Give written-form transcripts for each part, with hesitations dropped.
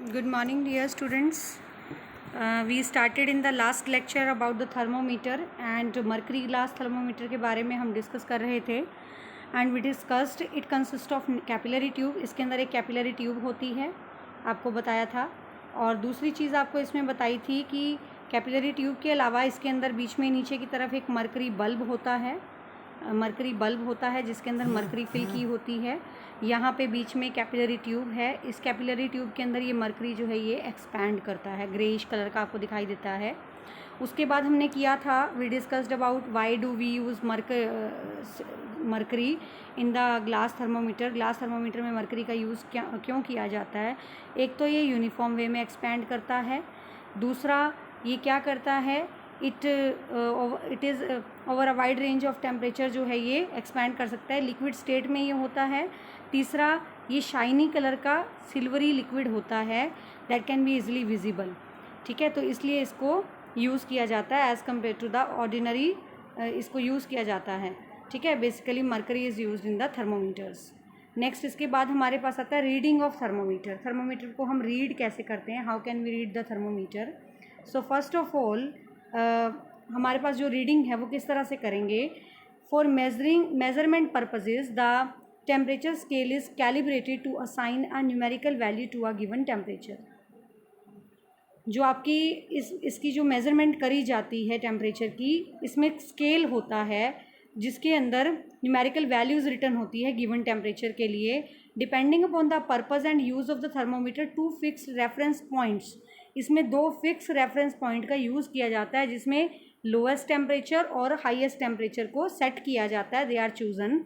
Good morning, dear students. We started in the last lecture about the thermometer and mercury glass thermometer के बारे में हम discuss कर रहे थे and we discussed it consists of capillary tube. इसके अंदर एक capillary tube होती है, आपको बताया था। और दूसरी चीज़ आपको इसमें बताई थी कि capillary tube के अलावा इसके अंदर बीच में नीचे की तरफ एक mercury bulb होता है, मरकरी बल्ब होता है जिसके अंदर मरकरी फिल की होती है। यहाँ पे बीच में कैपिलरी ट्यूब है। इस कैपिलरी ट्यूब के अंदर ये मरकरी जो है ये एक्सपैंड करता है, ग्रेइश कलर का आपको दिखाई देता है। उसके बाद हमने किया था, we discussed about why do we use mercury in the glass thermometer. Glass thermometer में मरकरी का यूज़ क्यों किया जाता है? एक तो ये यूनिफॉर्म वे में एक्सपैंड करता है, दूसरा ये क्या करता है, it is over a wide range of temperature जो है ये एक्सपैंड कर सकता है, लिक्विड स्टेट में ये होता है। तीसरा, ये शाइनी कलर का सिल्वरी लिक्विड होता है that can be easily visible. ठीक है, तो इसलिए इसको यूज़ किया जाता है as compare to the ordinary, इसको यूज़ किया जाता है। ठीक है, basically mercury is used in the thermometers. Next इसके बाद हमारे पास आता है रीडिंग ऑफ थर्मोमीटर। थर्मोमीटर को हम रीड कैसे करते हैं, how can we read the thermometer? So first of all हमारे पास जो रीडिंग है वो किस तरह से करेंगे? For measurement purposes the temperature scale is calibrated to assign a numerical value to a given temperature. जो आपकी इसकी जो मेज़रमेंट करी जाती है टेम्परेचर की, इसमें स्केल होता है जिसके अंदर न्यूमेरिकल वैल्यूज़ रिटर्न होती है गिवन टेम्परेचर के लिए। Depending upon the purpose and use of the thermometer, two fixed reference points, इसमें दो फिक्स रेफरेंस पॉइंट का यूज़ किया जाता है जिसमें लोएस्ट टेम्परेचर और हाईएस्ट टेम्परेचर को सेट किया जाता है, they are chosen,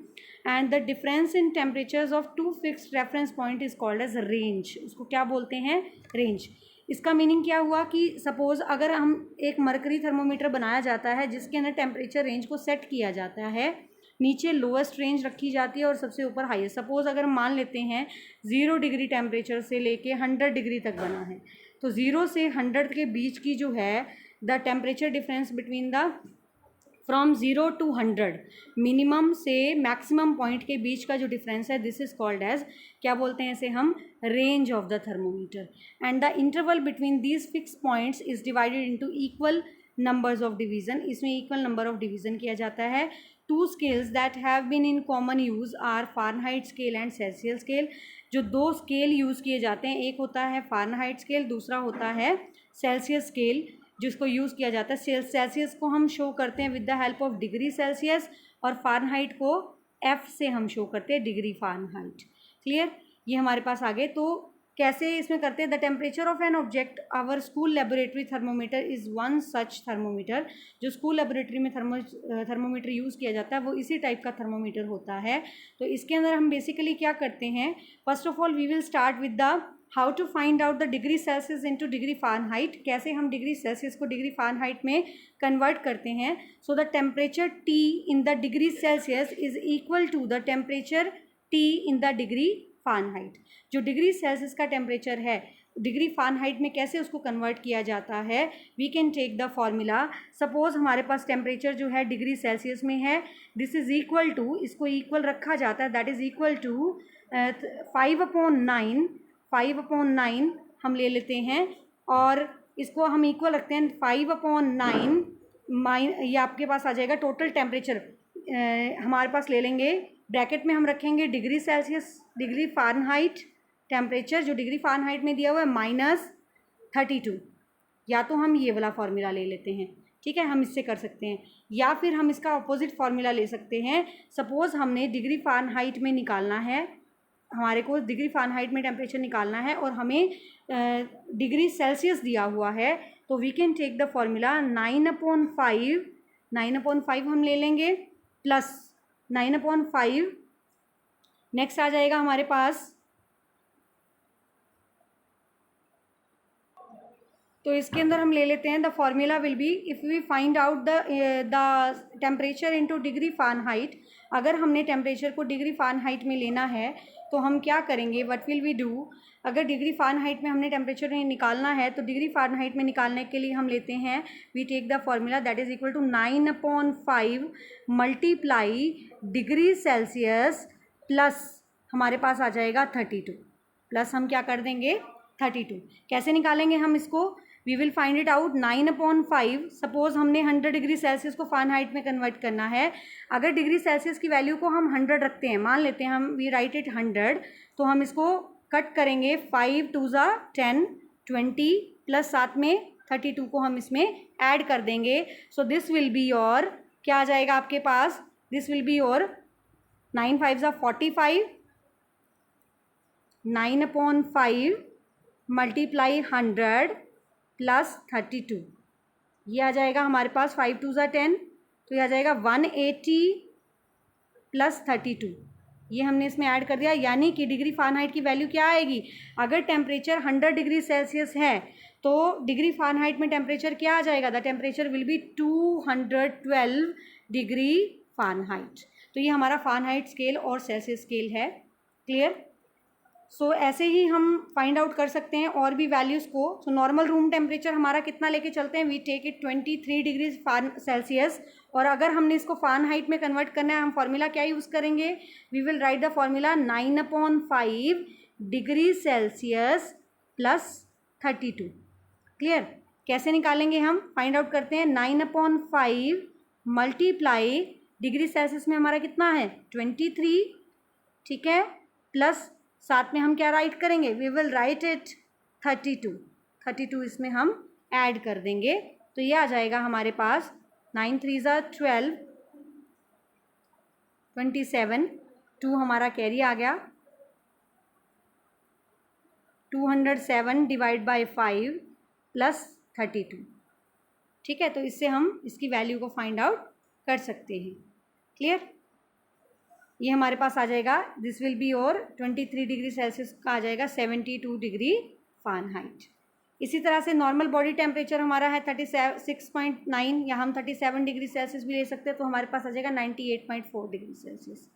and the difference in temperatures of two fixed reference point is called as range. उसको क्या बोलते हैं? रेंज। इसका मीनिंग क्या हुआ कि सपोज़ अगर हम एक मरकरी थर्मोमीटर बनाया जाता है जिसके अंदर टेम्परेचर रेंज को सेट किया जाता है, नीचे लोएस्ट रेंज रखी जाती है और सबसे ऊपर हाईएस्ट। सपोज़ अगर मान लेते हैं 0 डिग्री टेम्परेचर से लेके 100 डिग्री तक बना है, तो 0 से 100 के बीच की जो है the temperature difference between the from 0 to 100, minimum से मैक्सिमम पॉइंट के बीच का जो डिफरेंस है, दिस इज कॉल्ड एज, क्या बोलते हैं इसे हम? Range of the thermometer. And the interval between these fix points is divided into equal numbers of division. इसमें इक्वल नंबर ऑफ डिवीज़न किया जाता है। Two scales that have been in common use are Fahrenheit scale and Celsius scale. जो दो scale use किए जाते हैं, एक होता है फ़ारेनहाइट स्केल, दूसरा होता है सेल्सियस स्केल, जिसको यूज़ किया जाता है। सेल्सियस को हम शो करते हैं with the help of degree Celsius और फ़ारेनहाइट को एफ से हम शो करते हैं, डिग्री फ़ारेनहाइट। क्लियर? ये हमारे पास आगे तो कैसे इसमें करते हैं? The temperature of an object, our school laboratory thermometer is one such thermometer. जो स्कूल लेबोरेटरी में थर्मोमीटर यूज़ किया जाता है वो इसी टाइप का थर्मोमीटर होता है। तो इसके अंदर हम बेसिकली क्या करते हैं? First of all we will start with the how to find out the degree Celsius into degree Fahrenheit. कैसे हम डिग्री सेल्सियस को डिग्री फ़ारेनहाइट में कन्वर्ट करते हैं? So the temperature T in the degree Celsius is equal to the temperature T in the degree Fahrenheit. जो degree Celsius का temperature है, degree Fahrenheit में कैसे उसको कन्वर्ट किया जाता है? We can take the formula. Suppose हमारे पास टेम्परेचर जो है डिग्री सेल्सियस में है, दिस इज़ इक्वल टू, इसको इक्वल रखा जाता है, दैट इज़ इक्वल टू 5/9। 5/9 हम ले लेते हैं और इसको हम इक्वल रखते हैं 5/9 ये आपके पास आ जाएगा टोटल टेम्परेचर। हमारे पास ले लेंगे, ब्रैकेट में हम रखेंगे degree Celsius, degree Fahrenheit, temperature जो डिग्री फ़ारेनहाइट में दिया हुआ है -32। या तो हम ये वाला फार्मूला ले लेते हैं, ठीक है, हम इससे कर सकते हैं, या फिर हम इसका अपोजिट फार्मूला ले सकते हैं। सपोज़ हमने डिग्री फ़ारेनहाइट में निकालना है, हमारे को डिग्री फ़ारेनहाइट में टेम्परेचर निकालना है और हमें डिग्री सेल्सियस दिया हुआ है, तो we can take the formula 9/5। 9/5 हम ले लेंगे प्लस 9/5, नेक्स्ट आ जाएगा हमारे पास, तो इसके अंदर हम ले लेते हैं the formula will be, if we find out the temperature into degree Fahrenheit. अगर हमने टेम्परेचर को डिग्री फ़ारेनहाइट में लेना है तो हम क्या करेंगे? What will we do? अगर डिग्री फ़ारेनहाइट में हमने टेम्परेचर निकालना है तो डिग्री फ़ारेनहाइट में निकालने के लिए हम लेते हैं, we take the formula that is equal to 9/5 multiply degree Celsius plus हमारे पास आ जाएगा 32, प्लस हम क्या कर देंगे 32। कैसे निकालेंगे हम इसको? We will find it out 9/5। Suppose हमने 100 डिग्री सेल्सियस को फ़ारेनहाइट में कन्वर्ट करना है। अगर डिग्री सेल्सियस की वैल्यू को हम 100 रखते हैं, मान लेते हैं हम वी राइट इट 100, तो हम इसको कट करेंगे 5 2 ज़ा 10 20 प्लस साथ में 32 को हम इसमें ऐड कर देंगे। So this will be your, क्या आ जाएगा आपके पास? दिस विल बी योर 9 5 ज़ा 45, 9/5 मल्टीप्लाई 100 प्लस 32, ये आ जाएगा हमारे पास 5 2 ज़ा 10, तो ये आ जाएगा 180 प्लस 32। ये हमने इसमें ऐड कर दिया, यानी कि डिग्री फ़ारेनहाइट की वैल्यू क्या आएगी? अगर टेम्परेचर 100 डिग्री सेल्सियस है तो डिग्री फ़ारेनहाइट में टेम्परेचर क्या आ जाएगा? The temperature will be 212 degree Fahrenheit. तो ये हमारा फ़ारेनहाइट स्केल और सेल्सियस स्केल है। क्लियर? सो ऐसे ही हम फाइंड आउट कर सकते हैं और भी वैल्यूज़ को। सो नॉर्मल रूम टेम्परेचर हमारा कितना लेके चलते हैं? We take it 23 degree Celsius, और अगर हमने इसको फ़ारेनहाइट में कन्वर्ट करना है, हम फार्मूला क्या यूज़ करेंगे? We will write the formula 9/5 degree Celsius plus 32। Clear? कैसे निकालेंगे हम? फाइंड आउट करते हैं। 9/5 मल्टीप्लाई डिग्री सेल्सियस में हमारा कितना है? 23, ठीक है, प्लस साथ में हम क्या राइट करेंगे? वी विल राइट इट 32 इसमें हम ऐड कर देंगे, तो ये आ जाएगा हमारे पास 9 3 ज़ा 12 27, 2 हमारा कैरी आ गया, 207 डिवाइड बाय 5 प्लस 32। ठीक है, तो इससे हम इसकी वैल्यू को फाइंड आउट कर सकते हैं। क्लियर? ये हमारे पास आ जाएगा, दिस विल बी और 23 डिग्री सेल्सियस का आ जाएगा 72 डिग्री फ़ारेनहाइट। इसी तरह से नॉर्मल बॉडी टेम्परेचर हमारा है 36.9, या हम 37 डिग्री सेल्सियस भी ले सकते हैं, तो हमारे पास आ जाएगा 98.4 डिग्री सेल्सियस।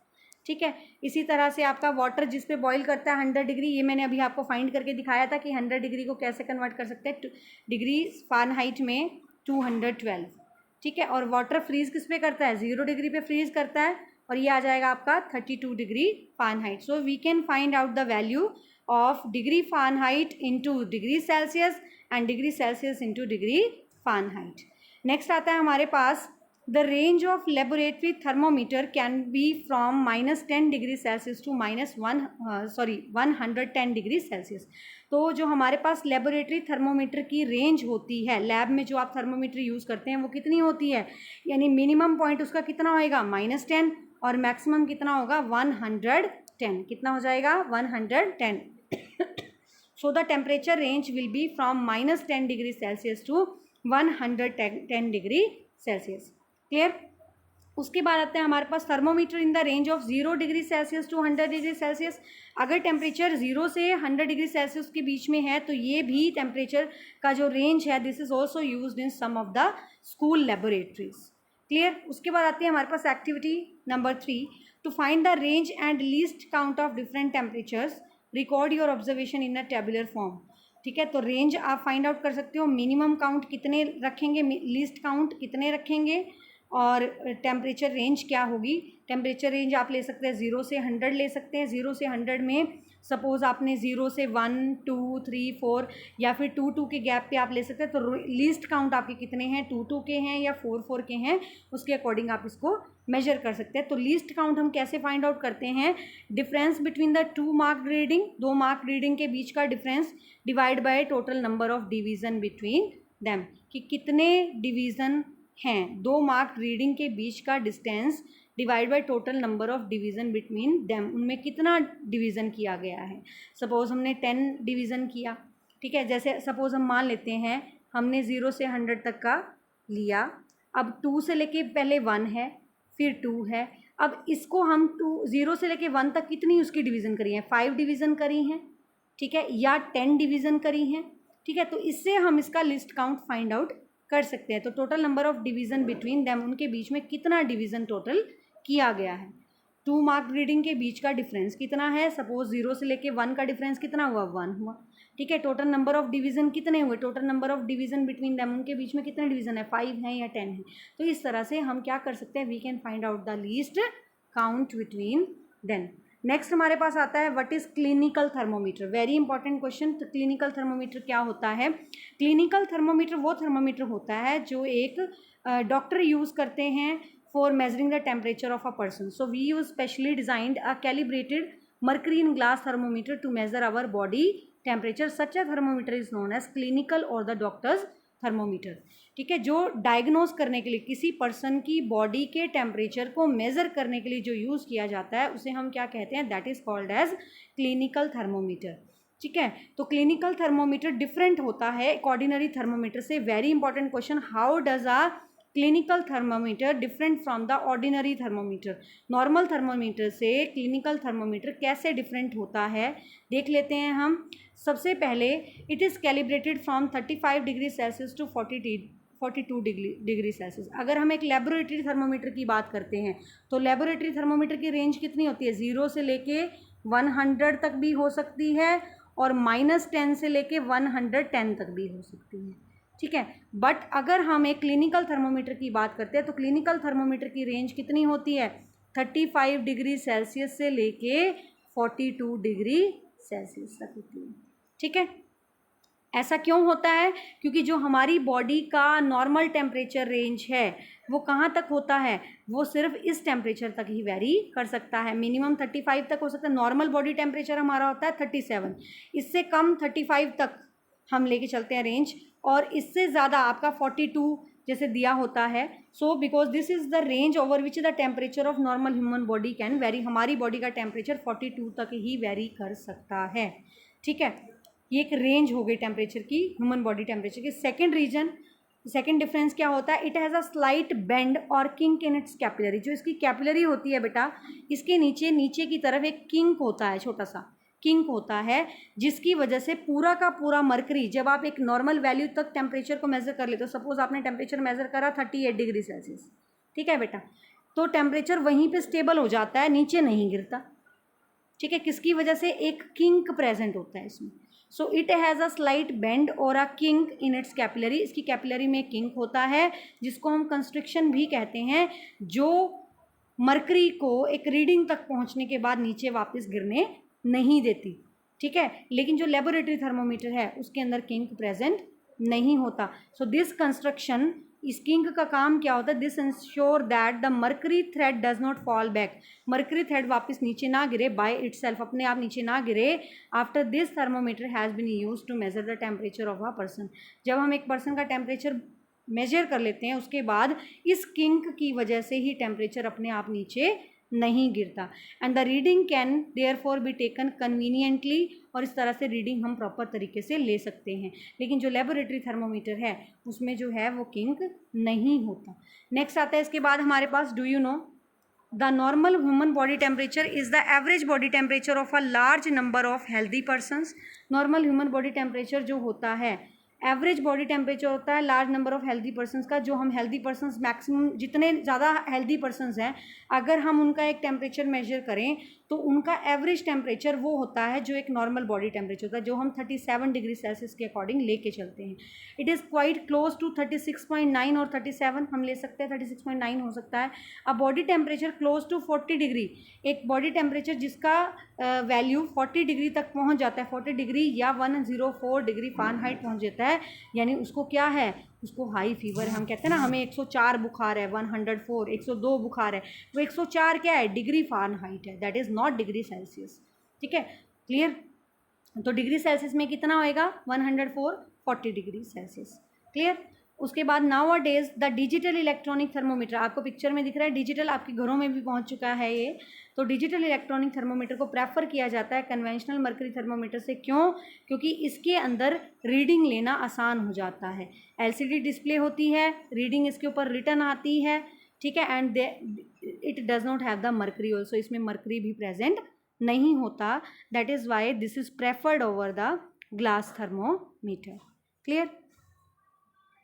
ठीक है, इसी तरह से आपका वाटर जिस पे बॉईल करता है 100 डिग्री, ये मैंने अभी आपको फाइंड करके दिखाया था कि 100 डिग्री को कैसे कन्वर्ट कर सकते हैं डिग्री फ़ारेनहाइट में 212। ठीक है, और वाटर फ्रीज़ किस पे करता है? 0 डिग्री पे फ्रीज़ करता है, और ये आ जाएगा आपका 32 degree Fahrenheit. So we can find out the value of degree Fahrenheit into degree Celsius and degree Celsius into degree Fahrenheit. Next आता है हमारे पास, the range of laboratory thermometer can be from -10 degree Celsius to -110 degree Celsius. तो जो हमारे पास laboratory thermometer की range होती है, लैब में जो आप थर्मोमीटर यूज़ करते हैं, वो कितनी होती है? यानी मिनिमम पॉइंट उसका कितना होएगा? -10, और मैक्सिमम कितना होगा? 110। कितना हो जाएगा? 110। So the temperature range will be from -10 degree Celsius to 110 degree Celsius. Clear? उसके बाद आते हैं हमारे पास thermometer in the range of 0 degree Celsius to 100 degree Celsius. अगर टेम्परेचर 0 से 100 डिग्री सेल्सियस के बीच में है, तो ये भी टेम्परेचर का जो रेंज है, this is also used in some of the school laboratories. Clear? उसके बाद आती है हमारे पास activity number 3, to find the range and least count of different temperatures, record your observation in a tabular form. ठीक है, तो रेंज आप फाइंड आउट कर सकते हो, मिनिमम काउंट कितने रखेंगे, लीस्ट काउंट कितने रखेंगे, और टेम्परेचर रेंज क्या होगी। टेम्परेचर रेंज आप ले सकते हैं 0 से 100 ले सकते हैं। 0 से 100 में सपोज़ आपने 0 से 1 2 3 4 या फिर 2 2 के गैप पे आप ले सकते हैं। तो लीस्ट काउंट आपके कितने हैं, 2 2 के हैं या 4 4 के हैं, उसके अकॉर्डिंग आप इसको मेजर कर सकते हैं। तो लीस्ट काउंट हम कैसे फाइंड आउट करते हैं? Difference between the 2 marked reading, 2 marked reading के बीच का difference divide by total number of division between them, कि कितने डिवीज़न हैं 2 मार्क्ड रीडिंग के बीच का distance divide by total number of division between them, उनमें कितना डिवीज़न किया गया है। सपोज़ हमने 10 डिवीज़न किया, ठीक है, जैसे सपोज़ हम मान लेते हैं हमने 0 से 100 तक का लिया, अब 2 से लेके पहले 1 है, फिर 2 है, अब इसको हम 0 से लेके 1 तक कितनी उसकी डिवीज़न करी है? 5 डिवीज़न करी हैं, ठीक है, या 10 डिवीज़न करी हैं, ठीक है। तो इससे हम इसका लिस्ट काउंट फाइंड आउट कर सकते हैं। तो total number of division between them, उनके बीच में कितना डिवीज़न टोटल किया गया है। 2 मार्क रीडिंग के बीच का डिफरेंस कितना है? सपोज 0 से लेके 1 का डिफरेंस कितना हुआ? 1 हुआ, ठीक है। टोटल नंबर ऑफ डिवीज़न कितने हुए? Total number of division between them, उनके बीच में कितने डिवीज़न है? 5 है या 10 है। तो इस तरह से हम क्या कर सकते हैं? We can find out the least count between them. Next हमारे पास आता है what is clinical thermometer, very important question. तो क्लिनिकल थर्मोमीटर क्या होता है? क्लिनिकल थर्मोमीटर वो थर्मोमीटर होता है जो एक डॉक्टर यूज़ करते हैं for measuring the temperature of a person. So we use specially designed a calibrated mercury in glass thermometer to measure our body temperature. Such a thermometer is known as clinical or the doctor's thermometer. ठीक है, जो diagnose करने के लिए किसी person की body के temperature को मेज़र करने के लिए जो यूज़ किया जाता है उसे हम क्या कहते हैं? That is called as clinical thermometer. ठीक है, तो क्लिनिकल थर्मोमीटर डिफरेंट होता है ऑर्डिनरी थर्मोमीटर से। Very important question, how does a clinical thermometer different from the ordinary thermometer? Normal thermometer से क्लिनिकल थर्मोमीटर कैसे डिफरेंट होता है देख लेते हैं हम। सबसे पहले it is calibrated from 35 degree Celsius to 42 degree Celsius. अगर हम एक लेबोरेटरी थर्मोमीटर की बात करते हैं तो लेबोरेटरी थर्मोमीटर की रेंज कितनी होती है? 0 से लेके 100 तक भी हो सकती है और -10 से लेके 110 तक भी हो सकती है। ठीक है, बट अगर हम एक क्लिनिकल थर्मोमीटर की बात करते हैं तो क्लिनिकल थर्मोमीटर की रेंज कितनी होती है? 35 डिग्री सेल्सियस से लेके 42 डिग्री सेल्सियस तक होती है। ठीक है, ऐसा क्यों होता है? क्योंकि जो हमारी बॉडी का नॉर्मल टेम्परेचर रेंज है वो कहाँ तक होता है? वो सिर्फ इस टेम्परेचर तक ही वेरी कर सकता है। मिनिमम 35 तक हो सकता है। नॉर्मल बॉडी टेम्परेचर हमारा होता है 37, इससे कम 35 तक हम लेके चलते हैं रेंज, और इससे ज़्यादा आपका 42 जैसे दिया होता है। So because this is the range over which the temperature of normal human body can very. हमारी बॉडी का टेम्परेचर 42 तक ही वेरी कर सकता है। ठीक है, ये एक रेंज हो गई टेम्परेचर की, ह्यूमन बॉडी टेम्परेचर की। सेकेंड डिफरेंस क्या होता है? It has a slight bend और किंक इन इट्स कैपिलरी। जो इसकी कैपिलरी होती है बेटा, इसके नीचे की तरफ एक किंक होता है, छोटा सा किंक होता है, जिसकी वजह से पूरा का पूरा मरकरी, जब आप एक नॉर्मल वैल्यू तक टेम्परेचर को मेज़र कर लेते हो, सपोज आपने टेम्परेचर मेज़र करा 38 डिग्री सेल्सियस, ठीक है बेटा, तो टेम्परेचर वहीं पे स्टेबल हो जाता है, नीचे नहीं गिरता। ठीक है, किसकी वजह से? एक किंक प्रेजेंट होता है इसमें। So it has a slight bend और अ किंक इन इट्स कैपिलरी। इसकी कैपिलरी में किंक होता है जिसको हम कंस्ट्रिक्शन भी कहते हैं, जो मरकरी को एक रीडिंग तक पहुंचने के बाद नीचे वापस गिरने नहीं देती। ठीक है, लेकिन जो लेबोरेटरी थर्मोमीटर है उसके अंदर किंक प्रेजेंट नहीं होता। सो दिस कंस्ट्रक्शन, इस किंक का काम क्या होता है? This ensure that the mercury thread does not fall back. Mercury thread वापस नीचे ना गिरे बाय इटसेल्फ, अपने आप नीचे ना गिरे। After this thermometer has been use to measure the temperature of a person. जब हम एक पर्सन का टेम्परेचर मेजर कर लेते हैं उसके बाद इस किंक की वजह से ही टेम्परेचर अपने आप नीचे नहीं गिरता। And the reading can therefore be taken conveniently, और इस तरह से रीडिंग हम प्रॉपर तरीके से ले सकते हैं। लेकिन जो लेबोरेटरी थर्मोमीटर है उसमें जो है वो किंक नहीं होता। नेक्स्ट आता है इसके बाद हमारे पास, do you know the normal human body temperature is the average body temperature of a large number of healthy persons. Normal human body temperature जो होता है, एवरेज बॉडी टेम्परेचर होता है large number of healthy persons का। जो हम healthy persons, maximum जितने ज़्यादा हेल्दी पर्सनस हैं, अगर हम उनका एक टेम्परेचर मेजर करें तो उनका एवरेज टेम्परेचर वो होता है जो एक नॉर्मल बॉडी टेम्परेचर होता है, जो हम 37 डिग्री सेल्सियस के अकॉर्डिंग लेके चलते हैं। It is quite close to 36.9 और 37 हम ले सकते हैं, 36.9 हो सकता है। अब body temperature close to 40 degree, एक बॉडी टेम्परेचर जिसका वैल्यू 40 डिग्री तक पहुंच जाता है, 40 डिग्री या 104 डिग्री फ़ारेनहाइट पहुंच जाता है, यानी उसको क्या है? उसको हाई फीवर है। हम कहते हैं ना हमें 104 बुखार है, 104, 102 बुखार है, वो 104 क्या है? डिग्री फ़ारेनहाइट है, that is not degree Celsius. ठीक है, क्लियर? तो डिग्री सेल्सियस में कितना होएगा? 104, 40 डिग्री सेल्सियस। क्लियर? उसके बाद now a days the digital electronic thermometer, आपको पिक्चर में दिख रहा है डिजिटल, आपके घरों में भी पहुंच चुका है ये। तो डिजिटल इलेक्ट्रॉनिक थर्मोमीटर को प्रेफर किया जाता है कन्वेंशनल मरकरी थर्मोमीटर से। क्यों? क्योंकि इसके अंदर रीडिंग लेना आसान हो जाता है। एलसीडी डिस्प्ले होती है, रीडिंग इसके ऊपर रिटर्न आती है। ठीक है, and it does not have the mercury also, इसमें मरकरी भी प्रेजेंट नहीं होता। That is why this is preferred over the glass thermometer. Clear?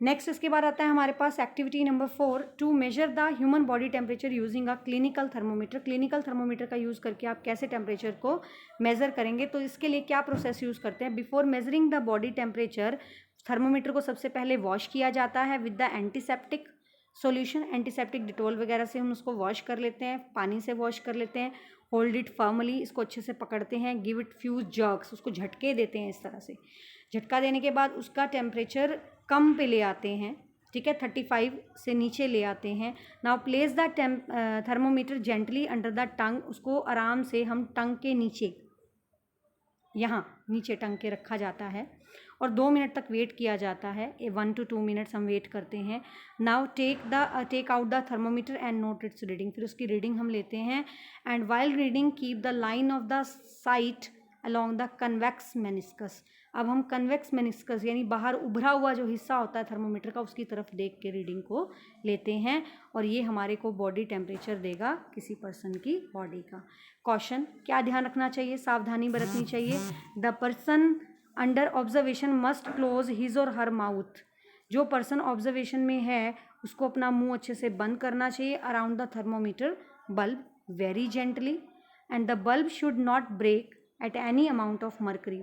Next इसके बाद आता है हमारे पास activity number 4, to measure the human body temperature using a clinical thermometer. Clinical thermometer का यूज़ करके आप कैसे टेम्परेचर को मेज़र करेंगे? तो इसके लिए क्या प्रोसेस यूज़ करते हैं? Before measuring the body temperature, thermometer को सबसे पहले वॉश किया जाता है with the antiseptic solution. Antiseptic Dettol वगैरह से हम उसको वॉश कर लेते हैं, पानी से वॉश कर लेते हैं। होल्ड इट फर्मली, इसको अच्छे से पकड़ते हैं, गिव इट फ्यू जर्क्स, उसको झटके देते हैं इस तरह से। झटका देने के बाद उसका टेम्परेचर कम पे ले आते हैं, ठीक है, 35 से नीचे ले आते हैं। Now place the thermometer gently under the tongue, उसको आराम से हम टंग के नीचे, यहाँ नीचे टंग के रखा जाता है और 2 मिनट तक वेट किया जाता है। 1 to 2 मिनट्स हम वेट करते हैं। Now take out the thermometer and note its reading, फिर उसकी रीडिंग हम लेते हैं। And while reading keep the line of the sight along the convex meniscus, अब हम कन्वेक्स मेनिस्कस यानी बाहर उभरा हुआ जो हिस्सा होता है थर्मोमीटर का, उसकी तरफ देख के रीडिंग को लेते हैं और ये हमारे को बॉडी टेम्परेचर देगा किसी पर्सन की बॉडी का। कॉशन, क्या ध्यान रखना चाहिए, सावधानी बरतनी चाहिए। The person under observation must close his और हर माउथ, जो पर्सन ऑब्जर्वेशन में है उसको अपना मुंह अच्छे से बंद करना चाहिए around the thermometer bulb very gently. And the bulb should not break at any amount of mercury,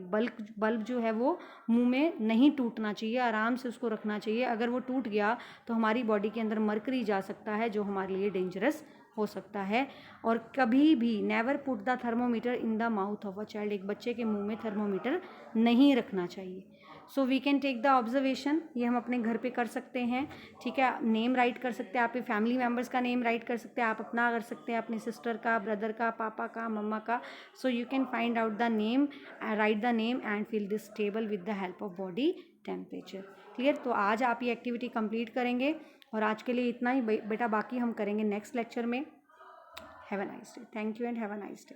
bulb जो है वो मुंह में नहीं टूटना चाहिए, आराम से उसको रखना चाहिए। अगर वो टूट गया तो हमारी बॉडी के अंदर मर्करी जा सकता है जो हमारे लिए डेंजरस हो सकता है। और कभी भी never put the thermometer in the mouth of a child, एक बच्चे के मुंह में थर्मोमीटर नहीं रखना चाहिए। So we can take the observation, ये हम अपने घर पे कर सकते हैं, ठीक है। नेम राइट कर सकते हैं, आप फैमिली मेम्बर्स का नेम राइट कर सकते हैं, आप अपना कर सकते हैं, अपनी सिस्टर का, ब्रदर का, पापा का, मम्मा का। So you can find out the name, write the name and fill this table with the help of body temperature. Clear, तो आज आप ये एक्टिविटी कंप्लीट करेंगे और आज के लिए इतना ही बेटा, बाकी हम करेंगे नेक्स्ट लेक्चर में। Have a nice day, thank you and have a nice day.